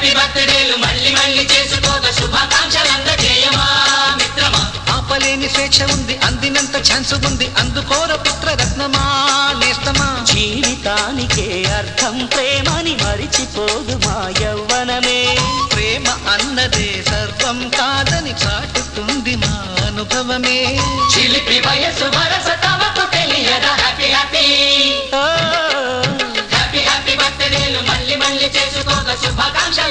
Happy బర్త్డేలు మళ్ళీ మళ్ళీ చేసుకోక శుభాకాంక్షలందజేయమా మిత్రమా. ఆపలేని స్వేచ్ఛ ఉంది, అందినంత ఛాన్స్ ఉంది, అందుకోర పుత్రరత్నమా నేస్తమా. జీవితానికే అర్థం ప్రేమని మరిచిపోదు మా యవ్వనమే. ప్రేమ అన్నదే సర్వం కాదని చాటుతుంది మా అనుభవమే. చిలిపి వయసు వరస తమకు తెలియదా హ్యాపీ హ్యాపీ హ్యాపీ హ్యాపీ బర్త్డేలు మళ్ళీ మళ్ళీ చేసుకోక శుభాకాంక్షలు